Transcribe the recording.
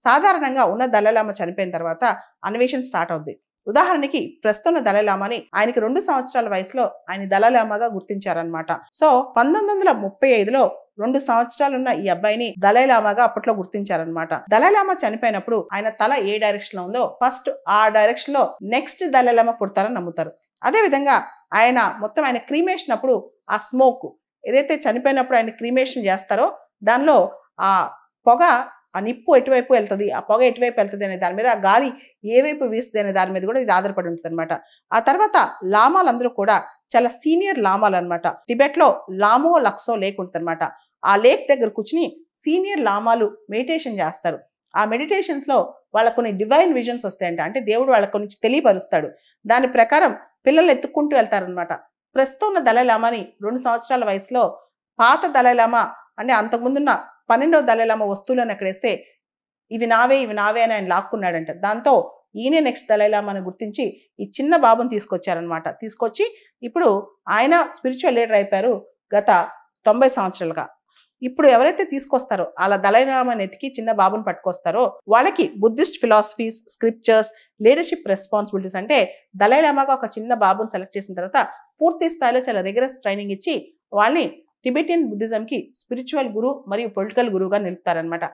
సాధారణంగా ఉన్న దలైలామా చనిపోయిన తర్వాత అన్వేషణ స్టార్ట్ అవుద్ది. ఉదాహరణకి ప్రస్తుతం దలైలామాని ఆయనకి 2 సంవత్సరాల వయసులో ఆయన దలైలామాగా గుర్తించారనమాట. సో 1935లో 2 సంవత్సరాలున్న ఈ అబ్బాయిని దలైలామాగా అప్పట్లో గుర్తించారనమాట. దలైలామా చనిపోయినప్పుడు ఆయన తల ఏ డైరెక్షన్ లో ఉందో ఫస్ట్ ఆ డైరెక్షన్ లో నెక్స్ట్ దలైలామా పుడతారని నమ్ముతారు. అదే విధంగా ఆయన క్రీమేషన్ అప్పుడు ఆ స్మోక్ ఏదైతే చనిపోయినప్పుడు ఆయన క్రీమేషన్ చేస్తారో దానిలో ఆ పొగ, ఆ నిప్పు ఎటువైపు వెళ్తుంది, ఆ పొగ ఎటువైపు వెళ్తుంది అనే దాని మీద, ఆ గాలి ఏ వైపు వీస్తుంది అనే దాని మీద కూడా ఇది ఆధారపడి ఉంటుంది అనమాట. ఆ తర్వాత లామాలందరూ కూడా చాలా సీనియర్ లామాలు అనమాట. టిబెట్ లో లామో లక్సో లేక్ ఉంటుంది అనమాట. ఆ లేక్ దగ్గర కూర్చుని సీనియర్ లామాలు మెడిటేషన్ చేస్తారు. ఆ మెడిటేషన్స్ లో వాళ్ళకు కొన్ని డివైన్ విజన్స్ వస్తాయంట. అంటే దేవుడు వాళ్ళకు కొన్ని తెలియపరుస్తాడు. దాని ప్రకారం పిల్లలు ఎత్తుక్కుంటూ వెళ్తారనమాట. ప్రస్తుతం ఉన్న దలైలామాని 2 సంవత్సరాల వయసులో పాత దలైలామా అంటే అంతకుముందున్న 12వ దలైలామా వస్తువులను అక్కడేస్తే ఇవి నావే అని ఆయన లాక్కున్నాడంట. దాంతో ఈయనే నెక్స్ట్ దలైలామాని గుర్తించి ఈ చిన్న బాబుని తీసుకొచ్చారనమాట. తీసుకొచ్చి ఇప్పుడు ఆయన స్పిరిచువల్ లీడర్ అయిపోయారు గత 90 సంవత్సరాలుగా. ఇప్పుడు ఎవరైతే తీసుకొస్తారో అలా దలైలామాని ఎతికి చిన్న బాబుని పట్టుకొస్తారో వాళ్ళకి Buddhist philosophies, scriptures, leadership responsibilities అంటే దలైలామాగా ఒక చిన్న బాబుని సెలెక్ట్ చేసిన తర్వాత పూర్తి స్థాయిలో చాలా రిగరస్ ట్రైనింగ్ ఇచ్చి వాళ్ళని టిబెటియన్ బుద్ధిజంకి స్పిరిచువల్ గురు మరియు పొలిటికల్ గురువుగా నిలుపుతారనమాట.